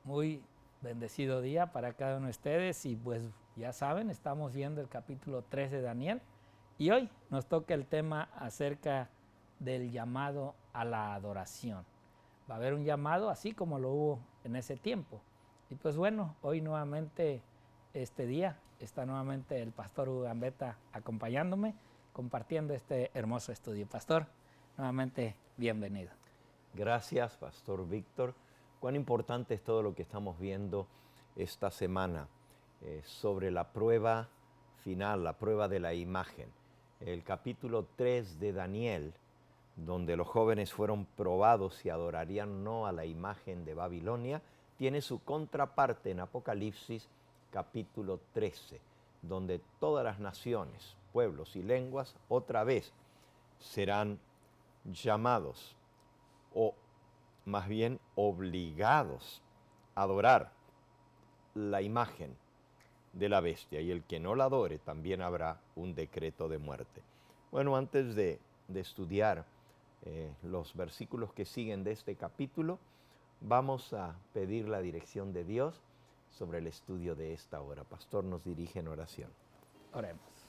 Muy bendecido día para cada uno de ustedes y pues ya saben, estamos viendo el capítulo 3 de Daniel y hoy nos toca el tema acerca del llamado a la adoración. Va a haber un llamado así como lo hubo en ese tiempo. Y pues bueno, hoy nuevamente este día está nuevamente el pastor Hugo Gambetta acompañándome, compartiendo este hermoso estudio. Pastor, nuevamente bienvenido. Gracias, Pastor Víctor. Cuán importante es todo lo que estamos viendo esta semana sobre la prueba final, la prueba de la imagen. El capítulo 3 de Daniel, donde los jóvenes fueron probados si adorarían o no a la imagen de Babilonia, tiene su contraparte en Apocalipsis capítulo 13, donde todas las naciones, pueblos y lenguas otra vez serán llamados o más bien obligados a adorar la imagen de la bestia, y el que no la adore también habrá un decreto de muerte. Bueno, antes de estudiar los versículos que siguen de este capítulo, vamos a pedir la dirección de Dios sobre el estudio de esta hora. Pastor nos dirige en oración. Oremos.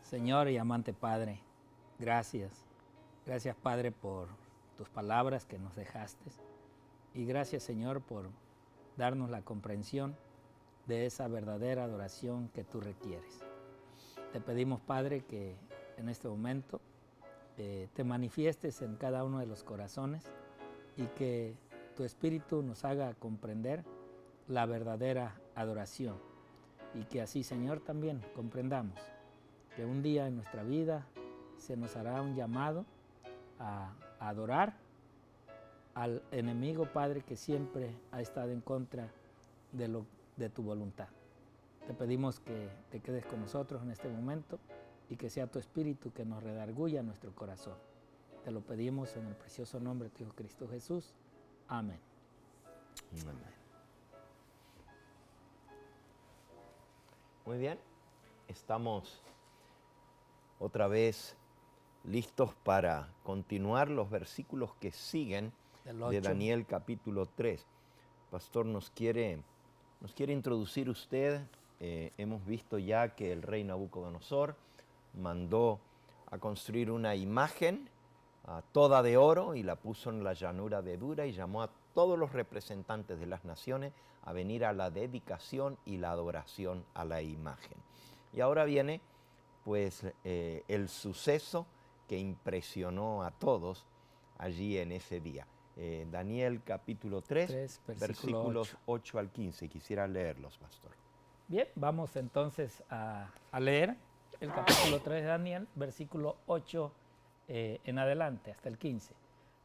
Señor y amante Padre, gracias. Gracias, Padre, por tus palabras que nos dejaste. Y gracias, Señor, por darnos la comprensión de esa verdadera adoración que tú requieres. Te pedimos, Padre, que en este momento te manifiestes en cada uno de los corazones y que tu Espíritu nos haga comprender la verdadera adoración. Y que así, Señor, también comprendamos que un día en nuestra vida se nos hará un llamado a adorar al enemigo, Padre, que siempre ha estado en contra de tu voluntad. Te pedimos que te quedes con nosotros en este momento y que sea tu Espíritu que nos redarguya nuestro corazón. Te lo pedimos en el precioso nombre de tu Hijo Cristo Jesús. Amén. Amén. Muy bien, estamos otra vez listos para continuar los versículos que siguen de Daniel capítulo 3. Pastor, nos quiere introducir usted. Hemos visto ya que el rey Nabucodonosor mandó a construir una imagen toda de oro y la puso en la llanura de Dura y llamó a todos los representantes de las naciones a venir a la dedicación y la adoración a la imagen. Y ahora viene pues el suceso que impresionó a todos allí en ese día. Daniel capítulo 3 versículos 8 al 15. Quisiera leerlos, pastor. Bien, vamos entonces a leer el capítulo 3 de Daniel, versículo 8 en adelante, hasta el 15.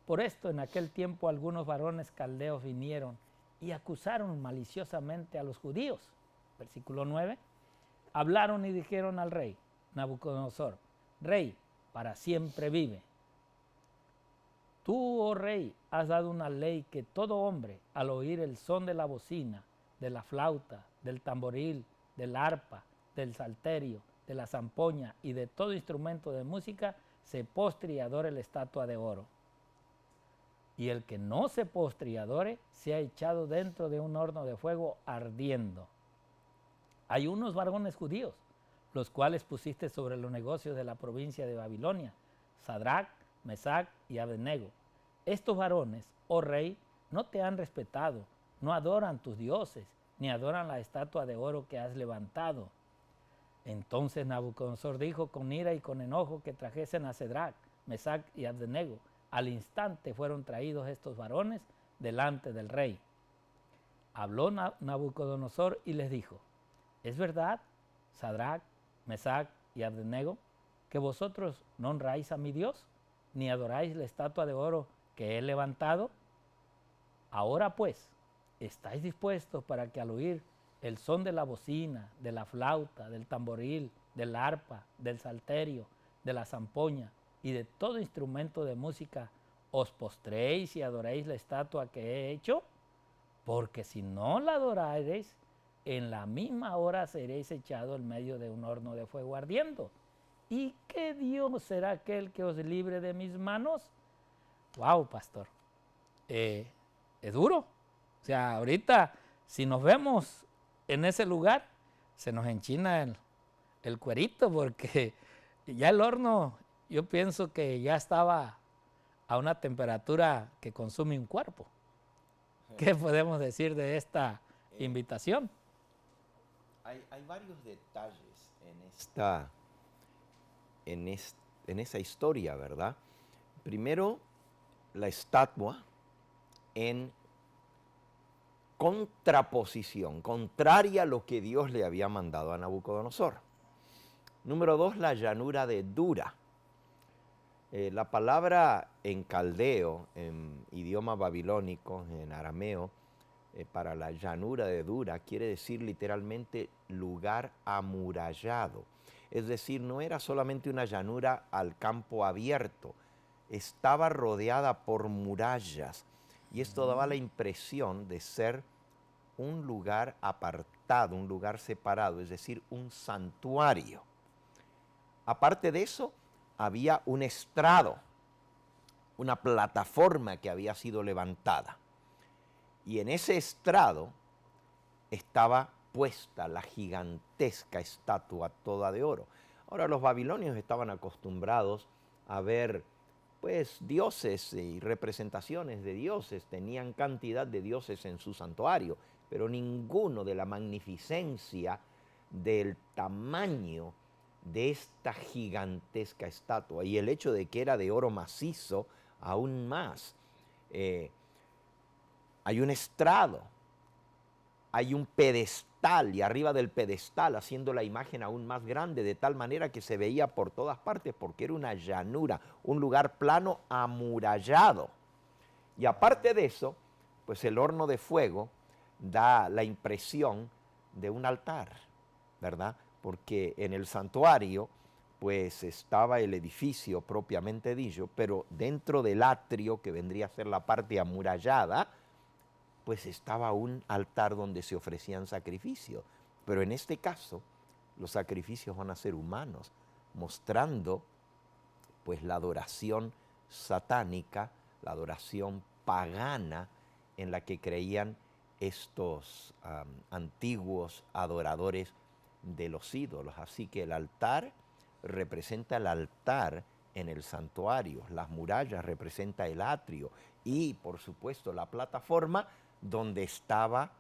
Por esto, en aquel tiempo, algunos varones caldeos vinieron y acusaron maliciosamente a los judíos. Versículo 9. Hablaron y dijeron al rey Nabucodonosor: Rey, para siempre vive. Tú, oh rey, has dado una ley que todo hombre, al oír el son de la bocina, de la flauta, del tamboril, del arpa, del salterio, de la zampoña y de todo instrumento de música, se postre y adore la estatua de oro. Y el que no se postre y adore, sea echado dentro de un horno de fuego ardiendo. Hay unos varones judíos, los cuales pusiste sobre los negocios de la provincia de Babilonia, Sadrach, Mesac y Abednego. Estos varones, oh rey, no te han respetado, no adoran tus dioses, ni adoran la estatua de oro que has levantado. Entonces Nabucodonosor dijo con ira y con enojo que trajesen a Sadrach, Mesac y Abednego. Al instante fueron traídos estos varones delante del rey. Habló Nabucodonosor y les dijo: ¿Es verdad, Sadrach, Mesac y Abednego, que vosotros no honráis a mi Dios, ni adoráis la estatua de oro que he levantado? Ahora pues, ¿estáis dispuestos para que al oír el son de la bocina, de la flauta, del tamboril, del arpa, del salterio, de la zampoña y de todo instrumento de música, os postréis y adoréis la estatua que he hecho? Porque si no la adorareis, en la misma hora seréis echados en medio de un horno de fuego ardiendo. ¿Y qué Dios será aquel que os libre de mis manos? ¡Wow, pastor! es duro. O sea, ahorita, si nos vemos en ese lugar, se nos enchina el cuerito, porque ya el horno, yo pienso que ya estaba a una temperatura que consume un cuerpo. ¿Qué podemos decir de esta invitación? Hay varios detalles en esa historia, ¿verdad? Primero, la estatua en contraposición, contraria a lo que Dios le había mandado a Nabucodonosor. Número 2, la llanura de Dura. La palabra en caldeo, en idioma babilónico, en arameo, para la llanura de Dura, quiere decir literalmente lugar amurallado. Es decir, no era solamente una llanura al campo abierto, estaba rodeada por murallas. Y esto daba la impresión de ser un lugar apartado, un lugar separado, es decir, un santuario. Aparte de eso, había un estrado, una plataforma que había sido levantada. Y en ese estrado estaba puesta la gigantesca estatua toda de oro. Ahora, los babilonios estaban acostumbrados a ver, pues, dioses y representaciones de dioses. Tenían cantidad de dioses en su santuario, pero ninguno de la magnificencia, del tamaño de esta gigantesca estatua. Y el hecho de que era de oro macizo, aún más. Hay un estrado, hay un pedestal, y arriba del pedestal haciendo la imagen aún más grande, de tal manera que se veía por todas partes, porque era una llanura, un lugar plano amurallado. Y aparte de eso, pues el horno de fuego da la impresión de un altar, ¿verdad? Porque en el santuario pues estaba el edificio propiamente dicho, pero dentro del atrio, que vendría a ser la parte amurallada, pues estaba un altar donde se ofrecían sacrificios. Pero en este caso, los sacrificios van a ser humanos, mostrando pues la adoración satánica, la adoración pagana en la que creían estos antiguos adoradores de los ídolos. Así que el altar representa el altar en el santuario, las murallas representan el atrio y, por supuesto, la plataforma donde estaba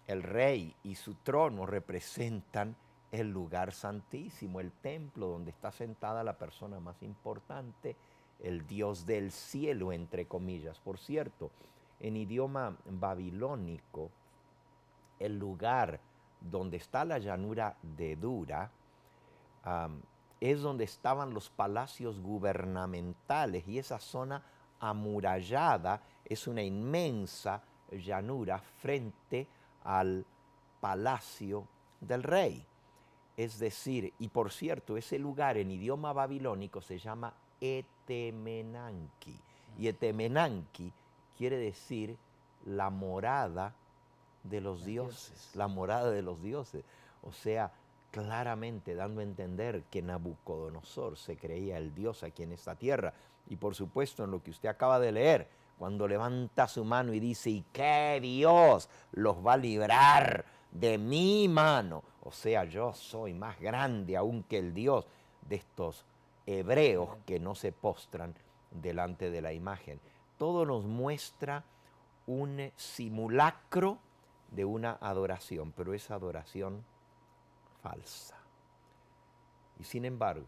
el rey y su trono representan el lugar santísimo, el templo donde está sentada la persona más importante, el Dios del cielo, entre comillas. Por cierto, en idioma babilónico, el lugar donde está la llanura de Dura es donde estaban los palacios gubernamentales, y esa zona amurallada es una inmensa llanura frente al palacio del rey. Es decir, y por cierto, ese lugar en idioma babilónico se llama Etemenanki. Y Etemenanki quiere decir la morada de los dioses, la morada de los dioses. O sea, claramente dando a entender que Nabucodonosor se creía el Dios aquí en esta tierra. Y por supuesto, en lo que usted acaba de leer, cuando levanta su mano y dice, ¿y qué Dios los va a librar de mi mano? O sea, yo soy más grande aún que el Dios de estos hebreos que no se postran delante de la imagen. Todo nos muestra un simulacro de una adoración, pero esa adoración falsa. Y sin embargo,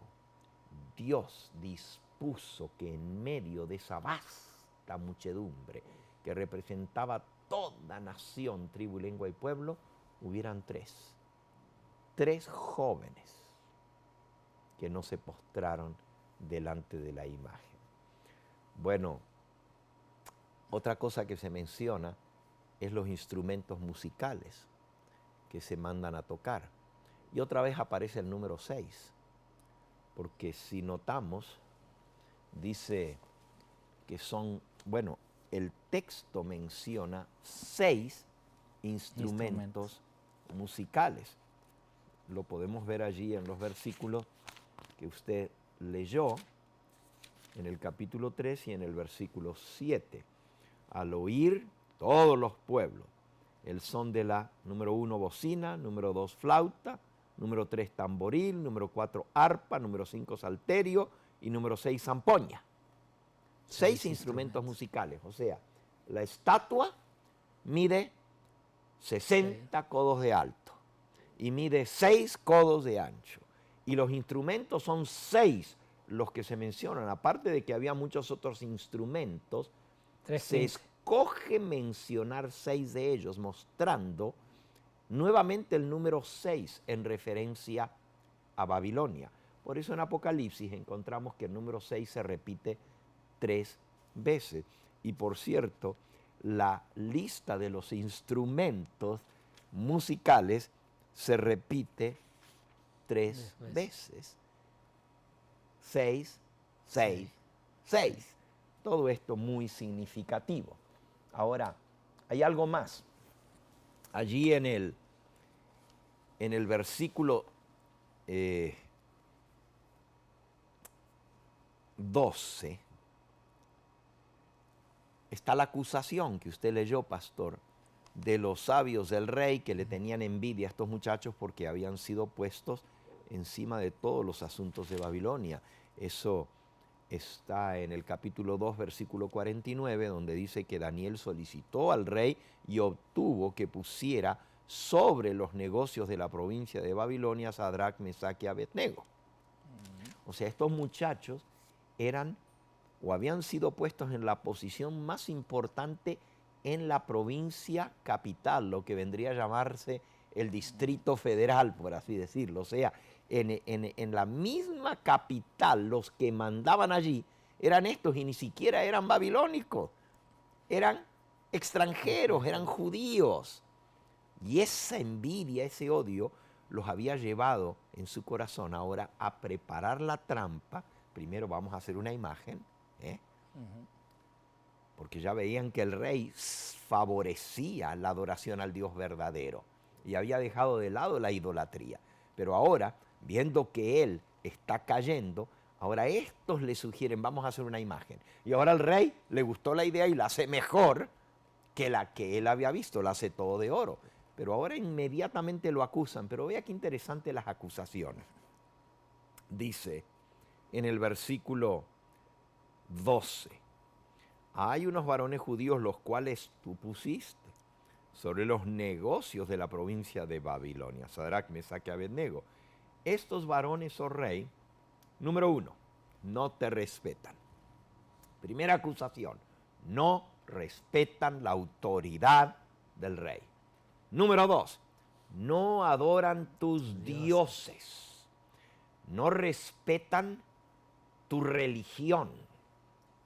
Dios dispuso que en medio de esa vasta muchedumbre que representaba toda nación, tribu, lengua y pueblo, hubieran tres jóvenes que no se postraron delante de la imagen. Bueno, otra cosa que se menciona es los instrumentos musicales que se mandan a tocar. Y otra vez aparece el número 6, porque si notamos, dice que son, bueno, el texto menciona 6 instrumentos musicales. Lo podemos ver allí en los versículos que usted leyó, en el capítulo 3 y en el versículo 7. al oír todos los pueblos el son de la, número 1, bocina, número 2, flauta, número 3, tamboril, número 4, arpa, número 5, salterio y número 6, zampoña. 6 instrumentos musicales, o sea, la estatua mide 60 codos de alto y mide 6 codos de ancho. Y los instrumentos son 6 los que se mencionan, aparte de que había muchos otros instrumentos, se escoge mencionar 6 de ellos, mostrando nuevamente el número 6 en referencia a Babilonia. Por eso en Apocalipsis encontramos que el número 6 se repite 3 veces. Y por cierto, la lista de los instrumentos musicales se repite 3 veces. 6, 6, 6. Todo esto muy significativo. Ahora, hay algo más. Allí en el versículo 12 está la acusación que usted leyó, pastor, de los sabios del rey que le tenían envidia a estos muchachos porque habían sido puestos encima de todos los asuntos de Babilonia. Eso está en el capítulo 2, versículo 49, donde dice que Daniel solicitó al rey y obtuvo que pusiera sobre los negocios de la provincia de Babilonia a Sadrach, Mesach y Abednego. O sea, estos muchachos eran o habían sido puestos en la posición más importante en la provincia capital, lo que vendría a llamarse el Distrito Federal, por así decirlo. O sea, en la misma capital, los que mandaban allí eran estos y ni siquiera eran babilónicos, eran extranjeros, eran judíos. Y esa envidia, ese odio, los había llevado en su corazón ahora a preparar la trampa. Primero vamos a hacer una imagen, porque ya veían que el rey favorecía la adoración al Dios verdadero y había dejado de lado la idolatría. Pero ahora, viendo que él está cayendo, ahora estos le sugieren, vamos a hacer una imagen. Y ahora al rey le gustó la idea y la hace mejor que la que él había visto, la hace todo de oro. Pero ahora inmediatamente lo acusan. Pero vea qué interesante las acusaciones. Dice en el versículo 12, hay unos varones judíos los cuales tú pusiste sobre los negocios de la provincia de Babilonia, Sadrach, Mesach y Abednego. Estos varones, oh rey, número 1, no te respetan. Primera acusación, no respetan la autoridad del rey. Número 2, no adoran tus dioses, no respetan tu religión,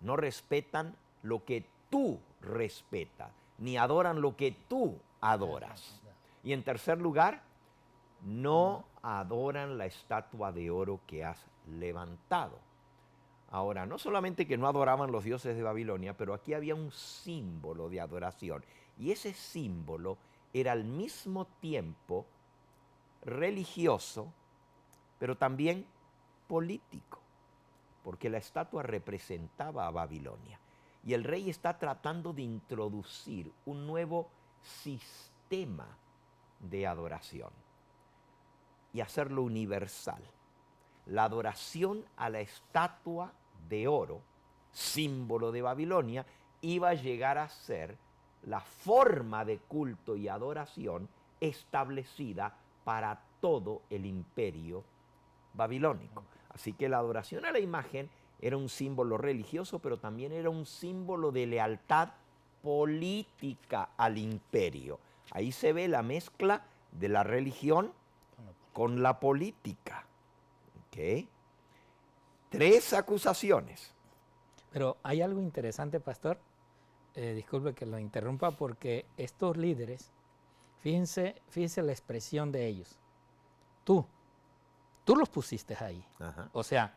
no respetan lo que tú respetas, ni adoran lo que tú adoras. Y en tercer lugar, no adoran la estatua de oro que has levantado. Ahora, no solamente que no adoraban los dioses de Babilonia, pero aquí había un símbolo de adoración. Y ese símbolo era al mismo tiempo religioso, pero también político, porque la estatua representaba a Babilonia. Y el rey está tratando de introducir un nuevo sistema de adoración y hacerlo universal. La adoración a la estatua de oro, símbolo de Babilonia, iba a llegar a ser la forma de culto y adoración establecida para todo el imperio babilónico. Así que la adoración a la imagen era un símbolo religioso, pero también era un símbolo de lealtad política al imperio. Ahí se ve la mezcla de la religión con la política. ¿Okay? 3 acusaciones. Pero hay algo interesante, pastor. Disculpe que lo interrumpa, porque estos líderes, fíjense la expresión de ellos. Tú los pusiste ahí. Ajá. O sea,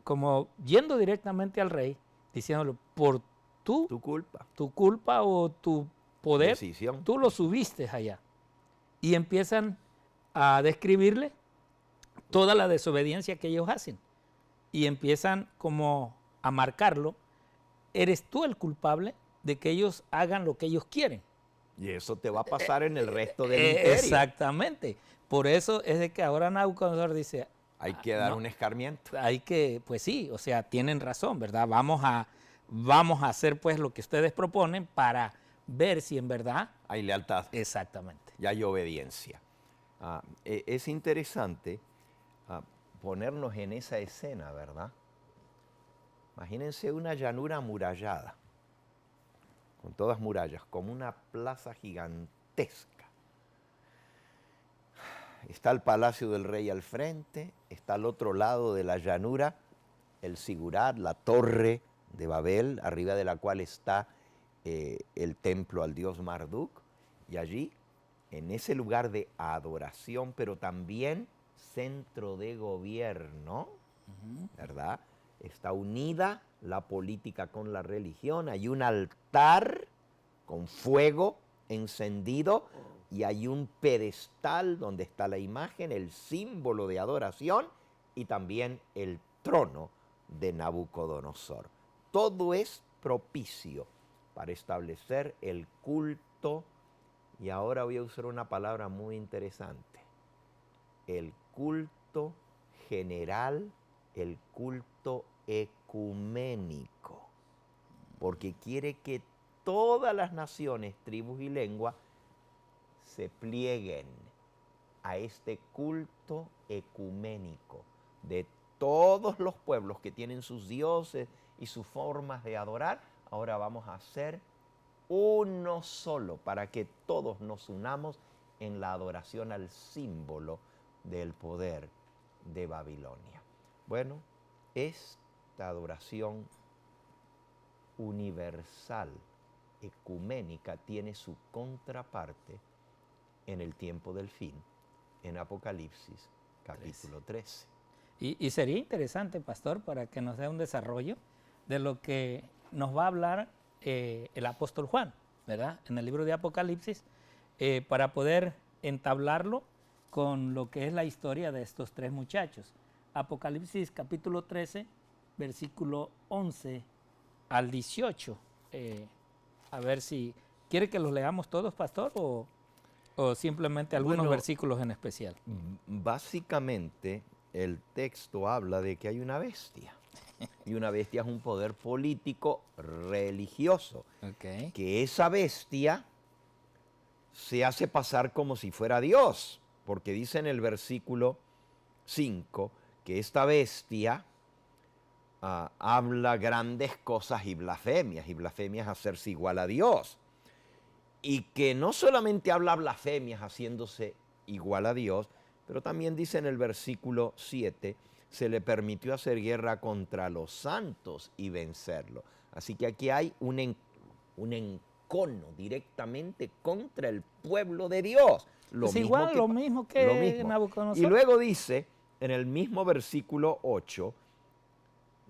como yendo directamente al rey, diciéndole, por tu culpa o tu poder, decisión, tú lo subiste allá. Y empiezan a describirle toda la desobediencia que ellos hacen. Y empiezan como a marcarlo. ¿Eres tú el culpable de que ellos hagan lo que ellos quieren. Y eso te va a pasar en el resto del imperio. Exactamente. Por eso es de que ahora Nabucodonosor dice, Hay que dar no, un escarmiento. hay que, pues sí, o sea, tienen razón, ¿verdad? Vamos a hacer pues lo que ustedes proponen para ver si en verdad... Hay lealtad. Exactamente. Y hay obediencia. Es interesante ponernos en esa escena, ¿verdad? Imagínense una llanura amurallada, con todas murallas, como una plaza gigantesca. Está el palacio del rey al frente, está al otro lado de la llanura el Sigurat, la torre de Babel, arriba de la cual está el templo al dios Marduk, y allí, en ese lugar de adoración, pero también centro de gobierno, ¿verdad? Está unida la política con la religión, hay un altar con fuego encendido y hay un pedestal donde está la imagen, el símbolo de adoración y también el trono de Nabucodonosor. Todo es propicio para establecer el culto, y ahora voy a usar una palabra muy interesante, el culto general, el culto ecuménico, porque quiere que todas las naciones, tribus y lenguas se plieguen a este culto ecuménico de todos los pueblos que tienen sus dioses y sus formas de adorar. Ahora vamos a hacer uno solo para que todos nos unamos en la adoración al símbolo del poder de Babilonia. Bueno, esta adoración universal, ecuménica, tiene su contraparte en el tiempo del fin, en Apocalipsis capítulo 13. Y sería interesante, pastor, para que nos dé un desarrollo de lo que nos va a hablar el apóstol Juan, ¿verdad? En el libro de Apocalipsis, para poder entablarlo con lo que es la historia de estos tres muchachos. Apocalipsis capítulo 13, versículo 11 al 18. A ver si quiere que los leamos todos, pastor, o simplemente algunos versículos en especial. Básicamente, el texto habla de que hay una bestia. Y una bestia es un poder político religioso. Okay. Que esa bestia se hace pasar como si fuera Dios. Porque dice en el versículo 5 que esta bestia habla grandes cosas y blasfemias es hacerse igual a Dios. Y que no solamente habla blasfemias haciéndose igual a Dios, pero también dice en el versículo 7, se le permitió hacer guerra contra los santos y vencerlo. Así que aquí hay un encono directamente contra el pueblo de Dios. Lo mismo que Nabucodonosor. Y luego dice en el mismo versículo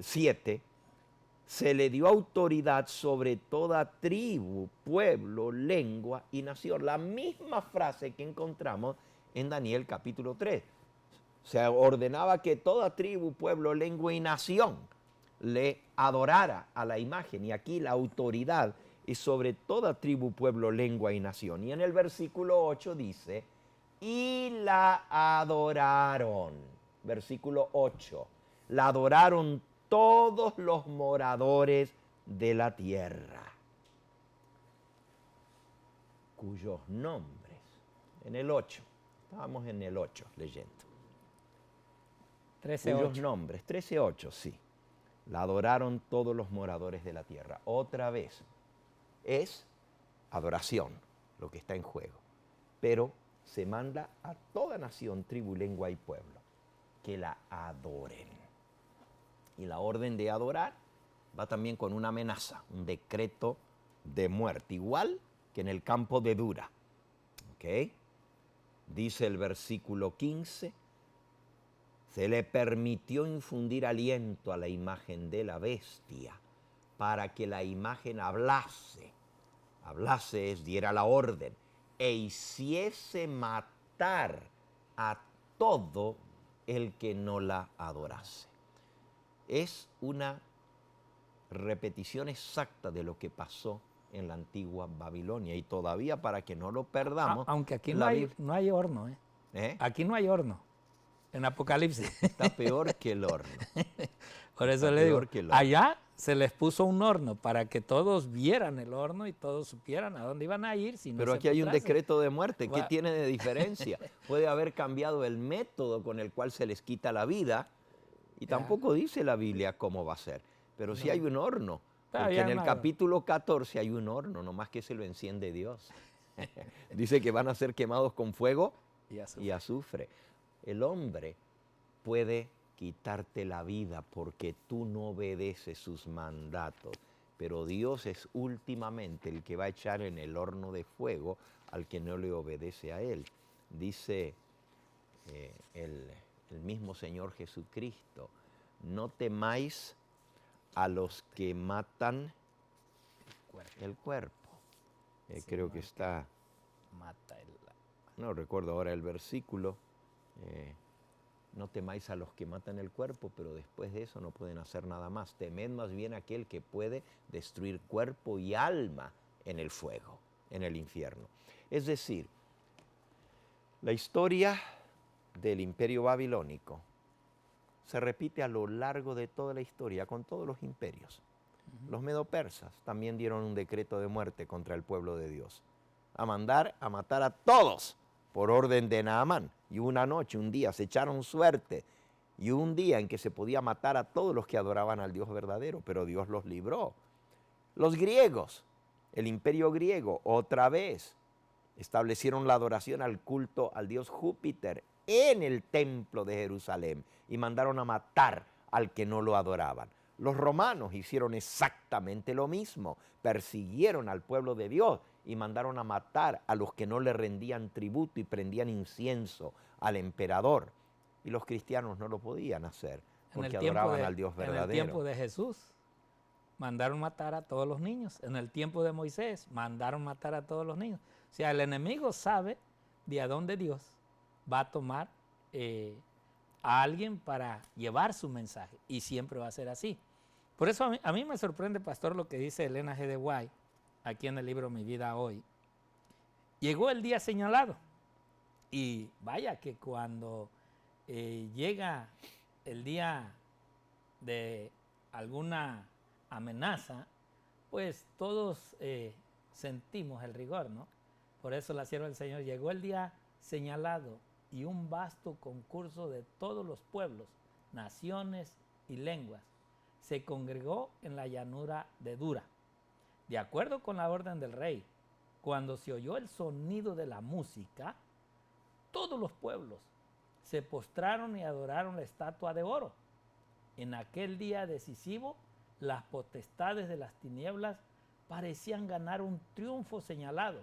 7, se le dio autoridad sobre toda tribu, pueblo, lengua y nación. La misma frase que encontramos en Daniel capítulo 3. Se ordenaba que toda tribu, pueblo, lengua y nación le adorara a la imagen. Y aquí la autoridad es sobre toda tribu, pueblo, lengua y nación. Y en el versículo 8 dice, y la adoraron. Versículo 8. La adoraron todos los moradores de la tierra, cuyos nombres, en el 8, estábamos en el 8 leyendo. 13:8. Cuyos nombres, 13:8, sí. La adoraron todos los moradores de la tierra. Otra vez, es adoración lo que está en juego. Pero se manda a toda nación, tribu, lengua y pueblo que la adoren. Y la orden de adorar va también con una amenaza, un decreto de muerte, igual que en el campo de Dura. ¿Ok? Dice el versículo 15, se le permitió infundir aliento a la imagen de la bestia para que la imagen hablase es, diera la orden, e hiciese matar a todo el que no la adorase. Es una repetición exacta de lo que pasó en la antigua Babilonia. Y todavía, para que no lo perdamos... Aunque aquí la no hay horno, ¿eh? ¿Eh? Aquí no hay horno, en Apocalipsis. Está peor que el horno. Por eso le digo, allá se les puso un horno para que todos vieran el horno y todos supieran a dónde iban a ir. Si no Pero se aquí hay un postrasen. decreto de muerte. ¿Qué tiene de diferencia? Puede haber cambiado el método con el cual se les quita la vida y tampoco dice la Biblia cómo va a ser. Pero sí hay un horno. Porque en el capítulo 14 hay un horno, nomás que se lo enciende Dios. Dice que van a ser quemados con fuego y azufre. El hombre puede quitarte la vida porque tú no obedeces sus mandatos, pero Dios es últimamente el que va a echar en el horno de fuego al que no le obedece a Él. Dice el mismo Señor Jesucristo, no temáis a los que matan el cuerpo. Creo que está... No recuerdo ahora el versículo. No temáis a los que matan el cuerpo, pero después de eso no pueden hacer nada más. Temed más bien a aquel que puede destruir cuerpo y alma en el fuego, en el infierno. Es decir, la historia del imperio babilónico se repite a lo largo de toda la historia con todos los imperios. Los medo-persas también dieron un decreto de muerte contra el pueblo de Dios, a mandar a matar a todos por orden de Naamán. Y una noche, un día, se echaron suerte. Y un día en que se podía matar a todos los que adoraban al Dios verdadero, pero Dios los libró. Los griegos, el imperio griego, otra vez, establecieron la adoración al culto al dios Júpiter en el templo de Jerusalén y mandaron a matar al que no lo adoraban. Los romanos hicieron exactamente lo mismo, persiguieron al pueblo de Dios y mandaron a matar a los que no le rendían tributo y prendían incienso al emperador. Y los cristianos no lo podían hacer porque adoraban al Dios verdadero. En el tiempo de Jesús mandaron matar a todos los niños. En el tiempo de Moisés mandaron matar a todos los niños. O sea, el enemigo sabe de a dónde Dios va a tomar a alguien para llevar su mensaje, y siempre va a ser así. Por eso a mí me sorprende, pastor, lo que dice Elena G. de White aquí en el libro Mi Vida Hoy. Llegó el día señalado, y vaya que cuando llega el día de alguna amenaza, pues todos sentimos el rigor, ¿no? Por eso la sierva del Señor, llegó el día señalado y un vasto concurso de todos los pueblos, naciones y lenguas se congregó en la llanura de Dura. De acuerdo con la orden del rey, cuando se oyó el sonido de la música, todos los pueblos se postraron y adoraron la estatua de oro. En aquel día decisivo, las potestades de las tinieblas parecían ganar un triunfo señalado.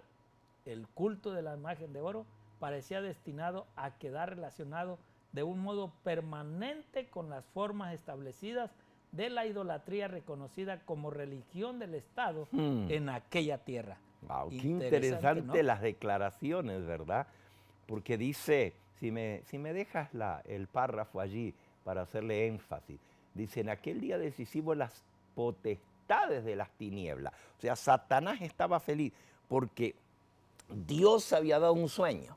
El culto de la imagen de oro parecía destinado a quedar relacionado de un modo permanente con las formas establecidas de la idolatría reconocida como religión del Estado en aquella tierra. Wow, qué interesante, ¿no? Las declaraciones, ¿verdad? Porque dice, si me dejas el párrafo allí para hacerle énfasis, dice, en aquel día decisivo las potestades de las tinieblas. O sea, Satanás estaba feliz porque Dios había dado un sueño.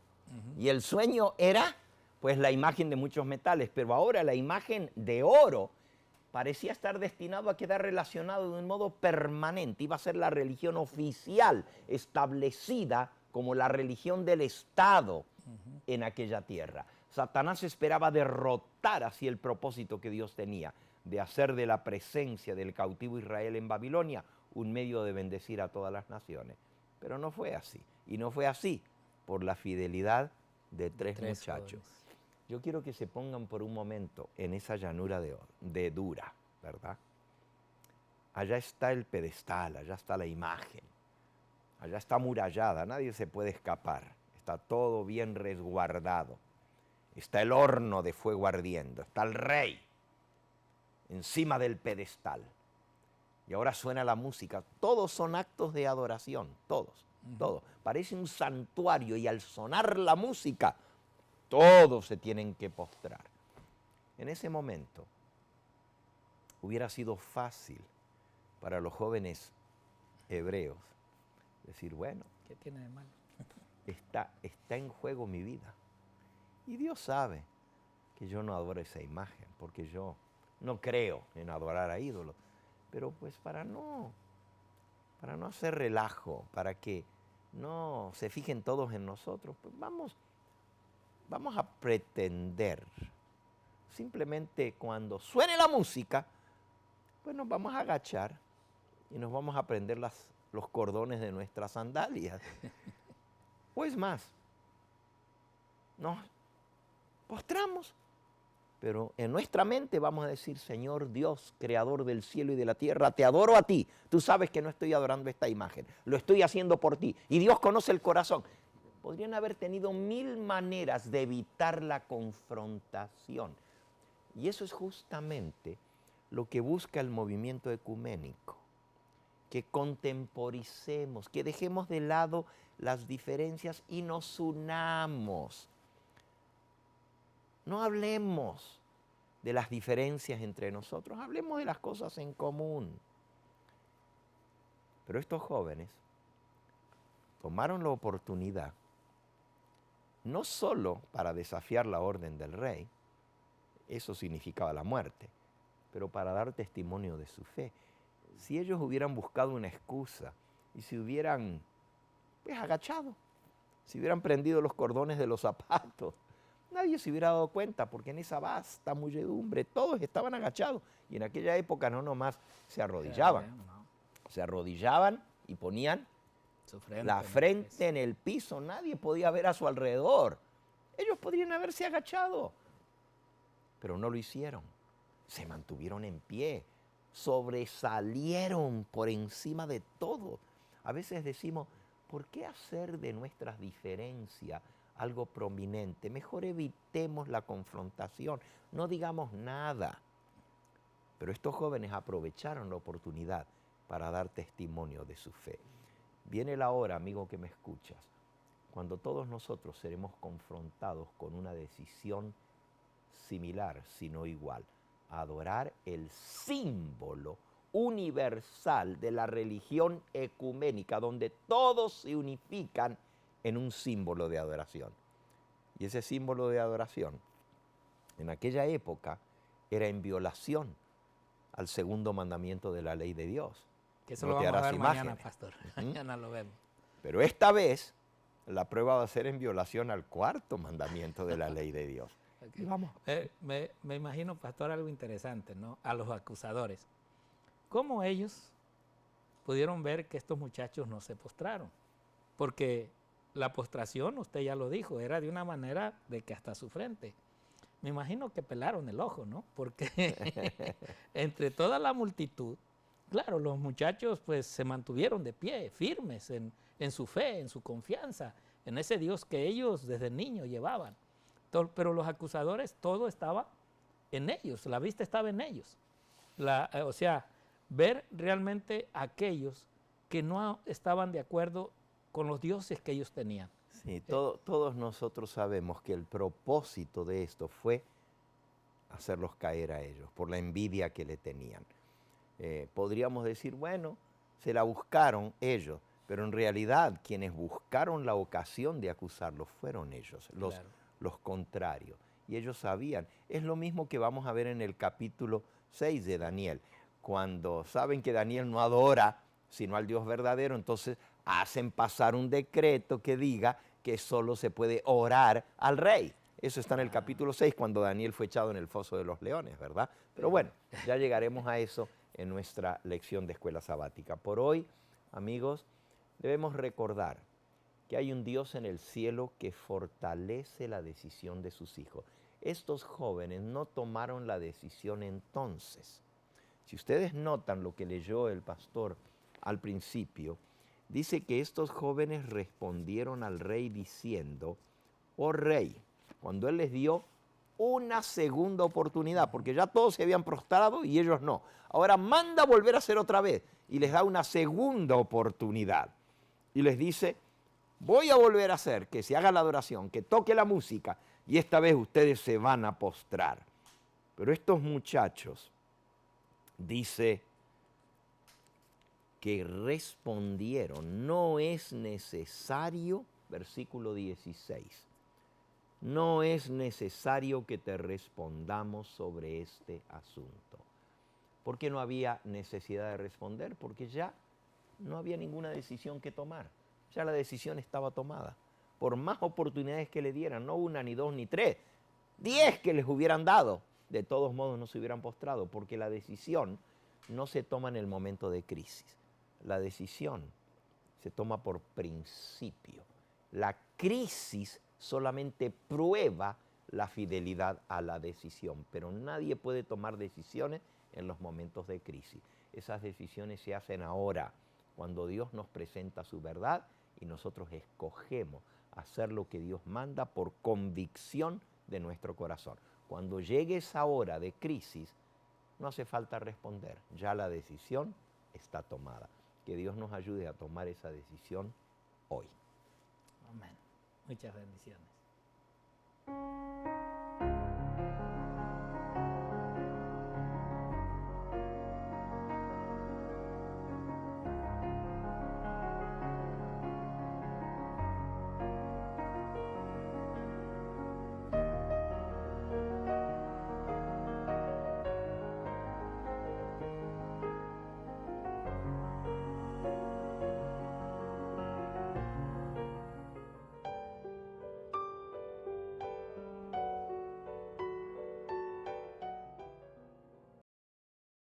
Y el sueño era, pues, la imagen de muchos metales, pero ahora la imagen de oro parecía estar destinado a quedar relacionado de un modo permanente. Iba a ser la religión oficial, establecida como la religión del Estado en aquella tierra. Satanás esperaba derrotar así el propósito que Dios tenía, de hacer de la presencia del cautivo Israel en Babilonia un medio de bendecir a todas las naciones. Pero no fue así. Y no fue así por la fidelidad de tres muchachos. Jóvenes. Yo quiero que se pongan por un momento en esa llanura de Dura, ¿verdad? Allá está el pedestal, allá está la imagen, allá está amurallada, nadie se puede escapar, está todo bien resguardado. Está el horno de fuego ardiendo, está el rey encima del pedestal. Y ahora suena la música, todos son actos de adoración, todos, todos. Parece un santuario y al sonar la música, todos se tienen que postrar. En ese momento hubiera sido fácil para los jóvenes hebreos Decir, bueno, ¿Qué tiene de malo? está en juego mi vida. Y Dios sabe que yo no adoro esa imagen, porque yo no creo en adorar a ídolos. Pero pues para no hacer relajo, para que no se fijen todos en nosotros, pues vamos a pretender. Simplemente cuando suene la música, pues nos vamos a agachar y nos vamos a prender los cordones de nuestras sandalias. O es más, nos postramos, pero en nuestra mente vamos a decir, Señor Dios, creador del cielo y de la tierra, te adoro a ti. Tú sabes que no estoy adorando esta imagen, lo estoy haciendo por ti. Y Dios conoce el corazón. Podrían haber tenido 1000 maneras de evitar la confrontación. Y eso es justamente lo que busca el movimiento ecuménico. Que contemporicemos, que dejemos de lado las diferencias y nos unamos. No hablemos de las diferencias entre nosotros, hablemos de las cosas en común. Pero estos jóvenes tomaron la oportunidad no solo para desafiar la orden del rey, eso significaba la muerte, pero para dar testimonio de su fe. Si ellos hubieran buscado una excusa y se hubieran agachado, si hubieran prendido los cordones de los zapatos, nadie se hubiera dado cuenta, porque en esa vasta muchedumbre todos estaban agachados. Y en aquella época no nomás se arrodillaban, se arrodillaban y ponían la frente en el piso. Nadie podía ver a su alrededor. Ellos podrían haberse agachado, pero no lo hicieron. Se mantuvieron en pie, sobresalieron por encima de todo. A veces decimos, ¿por qué hacer de nuestras diferencias algo prominente? Mejor evitemos la confrontación, no digamos nada. Pero estos jóvenes aprovecharon la oportunidad para dar testimonio de su fe. Viene la hora, amigo que me escuchas, cuando todos nosotros seremos confrontados con una decisión similar, si no igual: adorar el símbolo universal de la religión ecuménica, donde todos se unifican en un símbolo de adoración. Y ese símbolo de adoración, en aquella época, era en violación al segundo mandamiento de la ley de Dios. Que eso lo vamos a ver mañana, pastor. Mañana lo vemos. Pero esta vez, la prueba va a ser en violación al cuarto mandamiento de la ley de Dios. Okay. Y vamos. Me imagino, pastor, algo interesante, ¿no? A los acusadores. ¿Cómo ellos pudieron ver que estos muchachos no se postraron? Porque la postración, usted ya lo dijo, era de una manera de que hasta su frente. Me imagino que pelaron el ojo, ¿no? Porque entre toda la multitud, claro, los muchachos pues se mantuvieron de pie, firmes en su fe, en su confianza, en ese Dios que ellos desde niños llevaban. Pero los acusadores, todo estaba en ellos, la vista estaba en ellos. O sea, ver realmente a aquellos que no estaban de acuerdo con los dioses que ellos tenían. Sí, todos nosotros sabemos que el propósito de esto fue hacerlos caer a ellos, por la envidia que le tenían. Podríamos decir, bueno, se la buscaron ellos, pero en realidad quienes buscaron la ocasión de acusarlos fueron ellos, los contrarios. Y ellos sabían. Es lo mismo que vamos a ver en el capítulo 6 de Daniel. Cuando saben que Daniel no adora sino al Dios verdadero, entonces hacen pasar un decreto que diga que solo se puede orar al rey. Eso está en el capítulo 6, cuando Daniel fue echado en el foso de los leones, ¿verdad? Pero bueno, ya llegaremos a eso en nuestra lección de escuela sabática. Por hoy, amigos, debemos recordar que hay un Dios en el cielo que fortalece la decisión de sus hijos. Estos jóvenes no tomaron la decisión entonces. Si ustedes notan lo que leyó el pastor al principio, dice que estos jóvenes respondieron al rey diciendo, oh rey, cuando él les dio una segunda oportunidad, porque ya todos se habían prostrado y ellos no. Ahora manda volver a hacer otra vez y les da una segunda oportunidad. Y les dice, voy a volver a hacer que se haga la adoración, que toque la música, y esta vez ustedes se van a postrar. Pero estos muchachos, dice que respondieron, no es necesario, versículo 16, no es necesario que te respondamos sobre este asunto. ¿Por qué no había necesidad de responder? Porque ya no había ninguna decisión que tomar. Ya la decisión estaba tomada. Por más oportunidades que le dieran, no una, ni dos, ni tres, 10 que les hubieran dado, de todos modos no se hubieran postrado, porque la decisión no se toma en el momento de crisis. La decisión se toma por principio. La crisis solamente prueba la fidelidad a la decisión, pero nadie puede tomar decisiones en los momentos de crisis. Esas decisiones se hacen ahora, cuando Dios nos presenta su verdad y nosotros escogemos hacer lo que Dios manda por convicción de nuestro corazón. Cuando llegue esa hora de crisis, no hace falta responder, ya la decisión está tomada. Que Dios nos ayude a tomar esa decisión hoy. Amén. Muchas bendiciones.